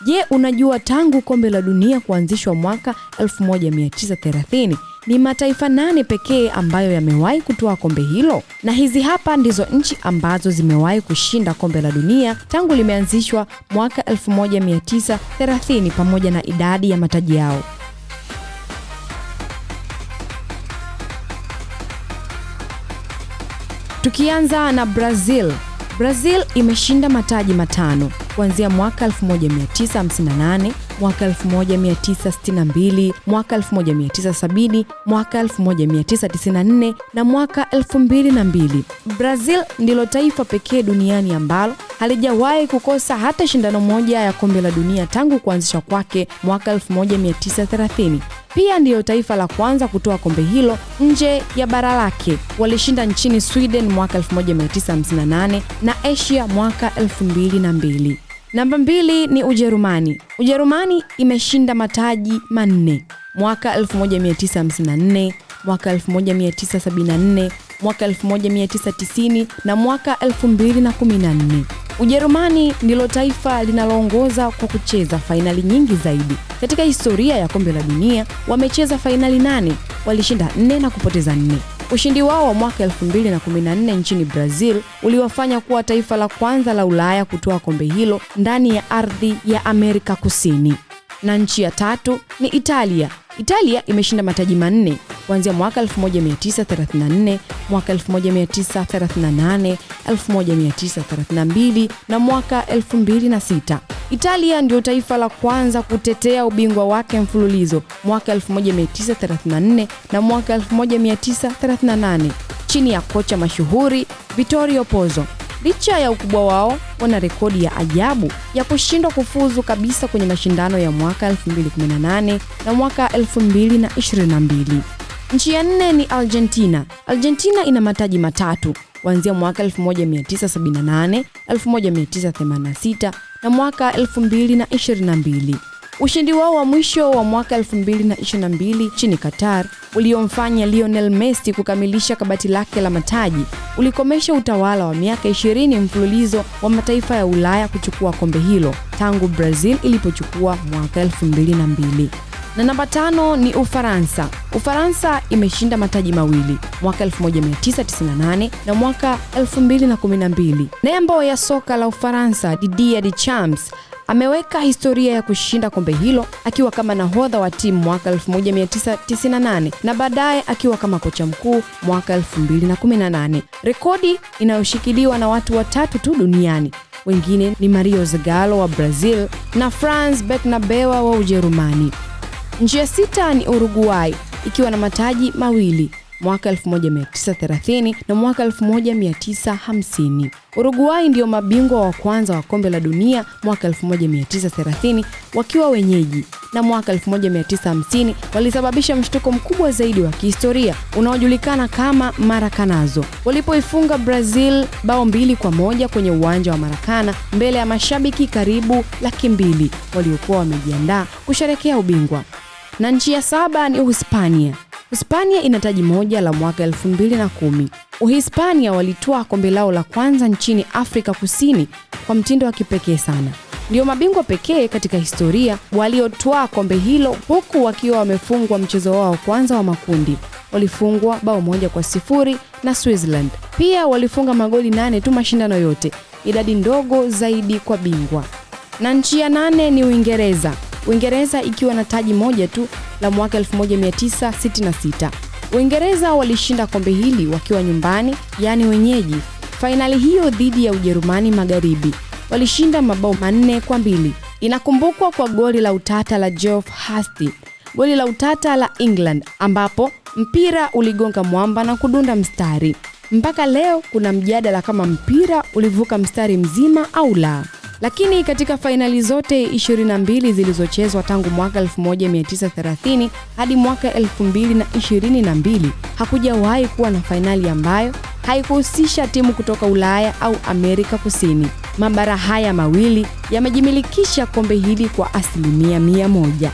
Je, unajua tangu kombe la dunia kuanzishwa mwaka 1930 ni mataifa 8 pekee ambayo yamewahi kutoa kombe hilo? Na hizi hapa ndizo nchi ambazo zimewahi kushinda kombe la dunia tangu limeanzishwa mwaka 1930 pamoja na idadi ya mataji yao. Tukianza na Brazil. Brazil imeshinda mataji 5 kuanzia mwaka 1958, mwaka 1962, mwaka 1970, mwaka 1994 na mwaka 2002. Brazil ndilo taifa pekee duniani ambalo halijawahi kukosa hata shindano moja ya kombe la dunia tangu kuanzishwa kwake mwaka 1930. Pia ndiyo taifa la kwanza kutoa kombe hilo nje ya bara lake. Walishinda nchini Sweden mwaka 1958 na Asia mwaka 2002. Namba 2 ni Ujerumani. Ujerumani imeshinda mataji 4 mwaka 1954, mwaka 1974, mwaka 1990 na mwaka 2014. Ujerumani ndilo taifa linaloongoza kwa kucheza fainali nyingi zaidi. Katika historia ya kombe la dunia, wamecheza fainali 8, walishinda 4 na kupoteza 4. Ushindi wao wa mwaka 2014 nchini Brazil uliwafanya kuwa taifa la kwanza la Ulaya kutoa kombe hilo ndani ya ardhi ya Amerika Kusini. Na nchi ya 3 ni Italia. Italia imeshinda mataji 4 kuanzia mwaka 1934, mwaka 1938, 1932 na mwaka 2006. Italia ndio taifa la kwanza kutetea ubingwa wake mfululizo mwaka 1934 na mwaka 1938 chini ya kocha mashuhuri Vittorio Pozzo. Licha ya ukubwa wao, wana rekodi ya ajabu ya kushindwa kufuzu kabisa kwenye mashindano ya mwaka 2018 na mwaka 2022. Nchi ya 4 ni Argentina. Argentina ina mataji 3 kuanzia mwaka 1978, 1986 na mwaka 2022. Ushindi wao wa mwisho wa mwaka 2022 chini Qatar uliomfanya Lionel Messi kukamilisha kabati lake la mataji ulikomesha utawala wa miaka 20 mfululizo wa mataifa ya Ulaya kuchukua kombe hilo tangu Brazil ilipochukua mwaka 2002. Na namba 5 ni Ufaransa. Ufaransa imeshinda mataji 2 mwaka 1998 na mwaka 2012. Nembo ya soka la Ufaransa, Didier Deschamps, ameweka historia ya kushinda kombe hilo akiwa kama nahodha wa timu mwaka 1998 na baadaye akiwa kama kocha mkuu mwaka 2018. Rekodi inayoshikiliwa na watu 3 tu duniani. Wengine ni Mario Zagallo wa Brazil na Franz Beckenbauer wa Ujerumani. Nchi ya 6 ni Uruguay ikiwa na mataji 2 mwaka 1930 na mwaka 1950. Uruguay ndio mabingwa wa kwanza wa kombe la dunia mwaka 1930 wakiwa wenyeji, na mwaka 1950 walisababisha mshtuko mkubwa zaidi wa kihistoria unaojulikana kama Maracanazo, walipoifunga Brazil bao 2-1 kwenye uwanja wa Maracana mbele ya mashabiki karibu 200,000 waliokuwa wamejiandaa kusherehekea ubingwa. Na nchi ya 7 ni Uhispania. Hispania ina taji 1 la mwaka 2010. Uhispania walitoa kombe lao la kwanza nchini Afrika Kusini kwa mtindo wa kipekee sana. Ndio mabingwa pekee katika historia waliotoa kombe hilo huku wakiwa wamefungwa mchezo wao kwanza wa makundi. Walifungwa bao 1-0 na Switzerland. Pia walifunga magoli 8 tu mashindano yote, idadi ndogo zaidi kwa bingwa. Na nchi ya 8 ni Uingereza. Uingereza ikiwa na taji 1 tu la mwaka 1966. Uingereza walishinda kombe hili wakiwa nyumbani, yani wenyeji. Fainali hiyo dhidi ya Ujerumani Magharibi. Walishinda mabao 4-2. Inakumbukwa kwa goli la utata la Geoff Hurst, goli la utata la England ambapo mpira uligonga mwamba na kudunda mstari. Mpaka leo kuna mjadala kama mpira ulivuka mstari mzima au la. Lakini katika fainali zote 22 zilizochezwa tangu mwaka 1930 hadi mwaka 2022, hakujawahi kuwa na fainali ambayo haikuhusisha timu kutoka Ulaya au Amerika Kusini. Mabara haya mawili yamejimilikisha kombe hili kwa 100%.